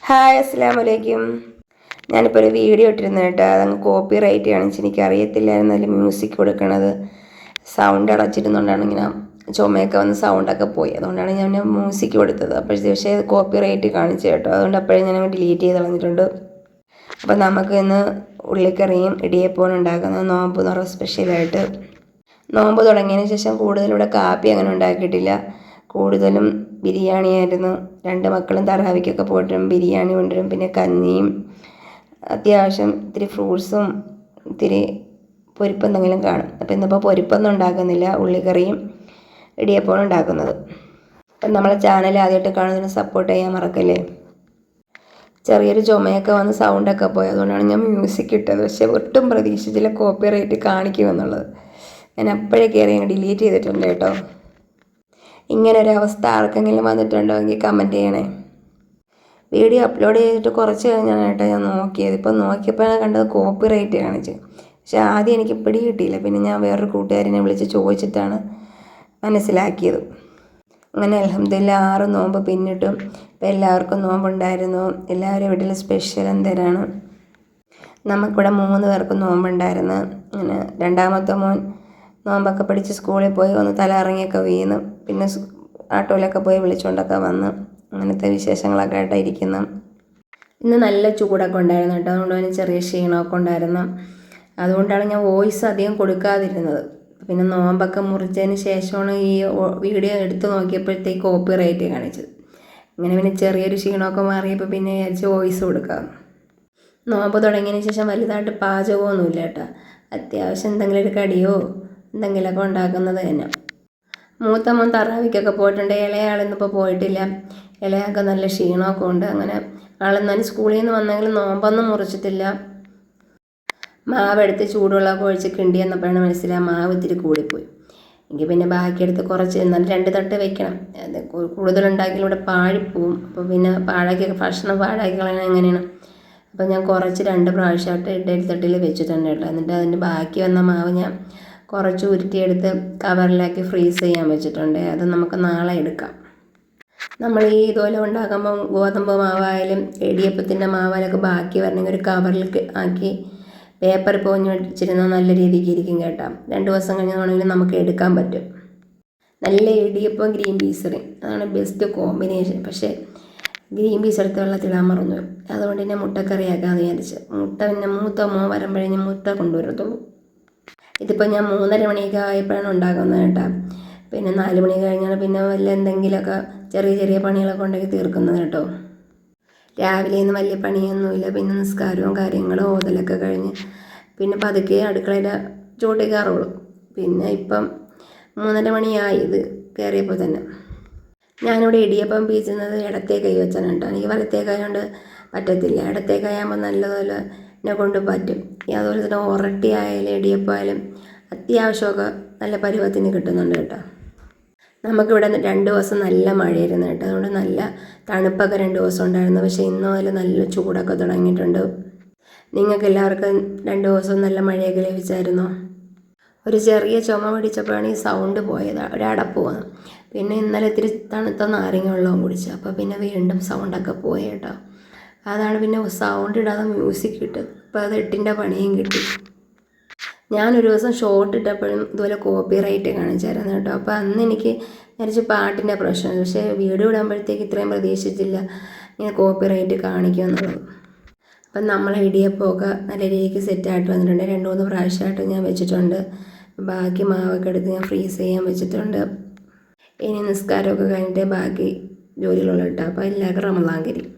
Hi അസ്സലാമു അലൈക്കും. ഞാനിപ്പോൾ ഒരു വീഡിയോ ഇട്ടിരുന്നു കേട്ടോ. അതങ്ങ് കോപ്പി റൈറ്റ് കാണിച്ച് എനിക്കറിയത്തില്ലായിരുന്നു അതിൽ മ്യൂസിക് കൊടുക്കണത്. സൗണ്ട് അടച്ചിരുന്നുകൊണ്ടാണ് ഇങ്ങനെ ചുമയൊക്കെ വന്ന് സൗണ്ടൊക്കെ പോയി. അതുകൊണ്ടാണ് ഞാൻ മ്യൂസിക് കൊടുത്തത്. പക്ഷേ കോപ്പി റൈറ്റ് കാണിച്ചു കേട്ടോ. അതുകൊണ്ട് അപ്പോഴേ ഞാൻ ഡിലീറ്റ് ചെയ്ത് കളഞ്ഞിട്ടുണ്ട്. അപ്പോൾ നമുക്ക് ഇന്ന് ഉള്ളിക്കറിയും ഇടിയപ്പവും ഉണ്ടാക്കുന്നത് നോമ്പ് തുറ സ്പെഷ്യലായിട്ട്. നോമ്പ് തുടങ്ങിയതിന് ശേഷം കൂടുതലിവിടെ കാപ്പി അങ്ങനെ ഉണ്ടാക്കിയിട്ടില്ല. കൂടുതലും ബിരിയാണിയായിരുന്നു. 2 മക്കളും തറാവിക്കൊക്കെ പോയിട്ടും ബിരിയാണി കൊണ്ടുവരും. പിന്നെ കഞ്ഞിയും അത്യാവശ്യം ഇത്തിരി ഫ്രൂട്ട്സും ഇത്തിരി പൊരിപ്പ് എന്തെങ്കിലും കാണും. അപ്പോൾ ഇന്നിപ്പോൾ പൊരിപ്പൊന്നും ഉണ്ടാക്കുന്നില്ല, ഉള്ളിക്കറിയും ഇടിയപ്പവും ഉണ്ടാക്കുന്നത്. അപ്പം നമ്മളെ ചാനൽ ആദ്യമായിട്ട് കാണുന്നതിന് സപ്പോർട്ട് ചെയ്യാൻ മറക്കല്ലേ. ചെറിയൊരു ചുമയൊക്കെ വന്ന് സൗണ്ടൊക്കെ പോയി. അതുകൊണ്ടാണ് ഞാൻ മ്യൂസിക് ഇട്ടത്. പക്ഷേ ഒട്ടും പ്രതീക്ഷിച്ചില്ല കോപ്പി റൈറ്റ് കാണിക്കുമെന്നുള്ളത്. ഞാൻ അപ്പോഴേ കയറി ഡിലീറ്റ് ചെയ്തിട്ടുണ്ട് കേട്ടോ. ഇങ്ങനൊരവസ്ഥ ആർക്കെങ്കിലും വന്നിട്ടുണ്ടോ എങ്കിൽ കമൻറ്റ് ചെയ്യണേ. വീഡിയോ അപ്ലോഡ് ചെയ്തിട്ട് കുറച്ച് കഴിഞ്ഞാണ് കേട്ടോ ഞാൻ നോക്കിയത്. ഇപ്പം നോക്കിയപ്പോൾ കണ്ടത് കോപ്പി റൈറ്റ് കാണിച്ച്. പക്ഷേ ആദ്യം എനിക്ക് പിടി കിട്ടിയില്ല. പിന്നെ ഞാൻ വേറൊരു കൂട്ടുകാരനെ വിളിച്ച് ചോദിച്ചിട്ടാണ് മനസ്സിലാക്കിയത്. അങ്ങനെ അൽഹംദുലില്ലാഹ് 6 നോമ്പ് പിന്നിട്ടും ഇപ്പം എല്ലാവർക്കും നോമ്പുണ്ടായിരുന്നു. എല്ലാവരും വീട്ടിൽ സ്പെഷ്യൽ എന്തേരാണ്. നമുക്കിവിടെ 3 പേർക്ക് നോമ്പുണ്ടായിരുന്നു. അങ്ങനെ രണ്ടാമത്തെ മോൻ നോമ്പൊക്കെ പിടിച്ച് സ്കൂളിൽ പോയി ഒന്ന് തല ഇറങ്ങിയൊക്കെ വീണ്. പിന്നെ ആട്ടോയിലൊക്കെ പോയി വിളിച്ചുകൊണ്ടൊക്കെ വന്ന്. അങ്ങനത്തെ വിശേഷങ്ങളൊക്കെ ആയിട്ട് ഇരിക്കുന്നു. ഇന്ന് നല്ല ചൂടൊക്കെ ഉണ്ടായിരുന്നു കേട്ടോ. അതുകൊണ്ട് തന്നെ ചെറിയ ക്ഷീണമൊക്കെ ഉണ്ടായിരുന്നു. അതുകൊണ്ടാണ് ഞാൻ വോയിസ് അധികം കൊടുക്കാതിരുന്നത്. പിന്നെ നോമ്പൊക്കെ മുറിച്ചതിന് ശേഷമാണ് ഈ വീഡിയോ എടുത്ത് നോക്കിയപ്പോഴത്തേക്ക് കോപ്പി റൈറ്റ് കാണിച്ചത്. ഇങ്ങനെ പിന്നെ ചെറിയൊരു ക്ഷീണമൊക്കെ മാറിയപ്പോൾ പിന്നെ വിചാരിച്ച് വോയിസ് കൊടുക്കാം. നോമ്പ് തുടങ്ങിയതിന് ശേഷം വലുതായിട്ട് പാചകമൊന്നുമില്ല കേട്ടോ. അത്യാവശ്യം എന്തെങ്കിലും ഒരു കടിയോ എന്തെങ്കിലുമൊക്കെ ഉണ്ടാക്കുന്നത് തന്നെ. മൂത്ത മോൻ തറാവിക്കൊക്കെ പോയിട്ടുണ്ട്. ഇളയാളിന്നിപ്പോൾ പോയിട്ടില്ല. ഇളയാൾക്ക് നല്ല ക്ഷീണമൊക്കെ ഉണ്ട്. അങ്ങനെ ആളെന്നാലും സ്കൂളിൽ നിന്ന് വന്നെങ്കിലും നോമ്പൊന്നും മുറിച്ചിട്ടില്ല. മാവെടുത്ത് ചൂടുവെള്ളമൊക്കെ ഒഴിച്ച് കിണ്ടി വന്നപ്പോഴാണ് മനസ്സിലായി മാവ് ഇത്തിരി കൂടിപ്പോയി. എങ്കിൽ പിന്നെ ബാക്കിയെടുത്ത് കുറച്ച് എന്നാലും 2 തട്ട് വെക്കണം. അത് കൂടുതലുണ്ടാക്കിയാൽ ഇവിടെ പാഴിപ്പോവും. അപ്പോൾ പിന്നെ ഭക്ഷണം പാഴാക്കി കളയണം എങ്ങനെയാണ്. അപ്പോൾ ഞാൻ കുറച്ച് 2 പ്രാവശ്യമായിട്ട് ഇഡ്ഡലി തട്ടിൽ വെച്ചിട്ടുണ്ട് കേട്ടോ. എന്നിട്ട് അതിൻ്റെ ബാക്കി വന്ന മാവ് ഞാൻ കുറച്ച് ഉരുട്ടിയെടുത്ത് കവറിലാക്കി ഫ്രീസ് ചെയ്യാൻ വെച്ചിട്ടുണ്ട്. അത് നമുക്ക് നാളെ എടുക്കാം. നമ്മൾ ഈ ഇതുപോലെ ഉണ്ടാക്കുമ്പോൾ ഗോതമ്പ് മാവായാലും ഇടിയപ്പത്തിൻ്റെ മാവായാലൊക്കെ ബാക്കി വരണമെങ്കിൽ ഒരു കവറിൽ ആക്കി പേപ്പർ പൊതിഞ്ഞ് വെച്ചിരുന്നാൽ നല്ല രീതിക്ക് ഇരിക്കും കേട്ടോ. 2 ദിവസം കഴിഞ്ഞാണെങ്കിലും നമുക്ക് എടുക്കാൻ പറ്റും. നല്ല ഇടിയപ്പം ഗ്രീൻ പീസ് കറി അതാണ് ബെസ്റ്റ് കോമ്പിനേഷൻ. പക്ഷേ ഗ്രീൻ പീസ് എടുത്ത് വെള്ളത്തിടാൻ മറന്നു. അതുകൊണ്ട് തന്നെ മുട്ടക്കറിയാക്കാമെന്ന് വിചാരിച്ച്. മുട്ട പിന്നെ മൂത്ത മോൻ വരുമ്പോഴേ ഞാൻ മുട്ട കൊണ്ടുവരത്തുള്ളൂ. ഇതിപ്പോൾ ഞാൻ 3:30 മണിയൊക്കെ ആയപ്പോഴാണ് ഉണ്ടാക്കുന്നത് കേട്ടോ. പിന്നെ 4 മണി കഴിഞ്ഞാൽ പിന്നെ വല്ല എന്തെങ്കിലുമൊക്കെ ചെറിയ ചെറിയ പണികളൊക്കെ ഉണ്ടാക്കി തീർക്കുന്നത് കേട്ടോ. രാവിലെ ഒന്നും വലിയ പണിയൊന്നുമില്ല. പിന്നെ നിസ്കാരവും കാര്യങ്ങളും ഓതലൊക്കെ കഴിഞ്ഞ് പിന്നെ പതുക്കെ അടുക്കളയുടെ ചോട്ടിൽ കയറുള്ളൂ. പിന്നെ ഇപ്പം 3:30 മണിയായി ഇത് കയറിയപ്പോൾ തന്നെ. ഞാനിവിടെ ഇടിയപ്പം പീച്ചുന്നത് ഇടത്തേ കൈ വെച്ചാണ് കേട്ടോ. എനിക്ക് വലത്തേ കൈ കൊണ്ട് പറ്റത്തില്ല. ഇടത്തേ കൈ ആകുമ്പോൾ നല്ലതുപോലെ എന്നെ കൊണ്ട് പറ്റും. അതുപോലെ തന്നെ ഉരട്ടിയായാലും ഇടിയപ്പമായാലും അത്യാവശ്യമൊക്കെ നല്ല പരുവത്തിന് കിട്ടുന്നുണ്ട് കേട്ടോ. നമുക്കിവിടെ 2 ദിവസം നല്ല മഴയായിരുന്നു കേട്ടോ. അതുകൊണ്ട് നല്ല തണുപ്പൊക്കെ 2 ദിവസം ഉണ്ടായിരുന്നു. പക്ഷേ ഇന്ന് മുതൽ നല്ല ചൂടൊക്കെ തുടങ്ങിയിട്ടുണ്ട്. നിങ്ങൾക്ക് എല്ലാവർക്കും 2 ദിവസം നല്ല മഴയൊക്കെ ലഭിച്ചായിരുന്നോ? ഒരു ചെറിയ ചുമ പിടിച്ചപ്പോഴാണ് ഈ സൗണ്ട് പോയത്, ഒരു അടപ്പ് വന്നു. പിന്നെ ഇന്നലെ ഇത്തിരി തണുത്ത നാരങ്ങ വെള്ളവും കുടിച്ചു. അപ്പോൾ പിന്നെ വീണ്ടും സൗണ്ടൊക്കെ പോയി കേട്ടോ. അതാണ് പിന്നെ സൗണ്ട് ഇടാതെ മ്യൂസിക് കിട്ടും. അപ്പോൾ അത് 8ൻ്റെ പണിയും കിട്ടി. ഞാനൊരു ദിവസം ഷോർട്ട് ഇട്ടപ്പോഴും ഇതുപോലെ കോപ്പി റൈറ്റ് കാണിച്ചായിരുന്നു കേട്ടോ. അപ്പോൾ അന്ന് എനിക്ക് വിചാരിച്ച് പാട്ടിൻ്റെ പ്രശ്നം. പക്ഷേ വീഡിയോ ഇടുമ്പോഴത്തേക്ക് ഇത്രയും പ്രതീക്ഷിച്ചില്ല ഇങ്ങനെ കോപ്പി റൈറ്റ് കാണിക്കുമെന്നുള്ളത്. അപ്പം നമ്മളെ ഇടിയപ്പമൊക്കെ നല്ല രീതിക്ക് സെറ്റായിട്ട് വന്നിട്ടുണ്ട്. 2-3 പ്രാവശ്യമായിട്ട് ഞാൻ വെച്ചിട്ടുണ്ട്. ബാക്കി മാവൊക്കെ എടുത്ത് ഞാൻ ഫ്രീസ് ചെയ്യാൻ വെച്ചിട്ടുണ്ട്. ഇനി നിസ്കാരമൊക്കെ കഴിഞ്ഞിട്ട് ബാക്കി ജോലികളുള്ള കേട്ടോ. അപ്പോൾ എല്ലാവർക്കും റമളാൻ കരീം.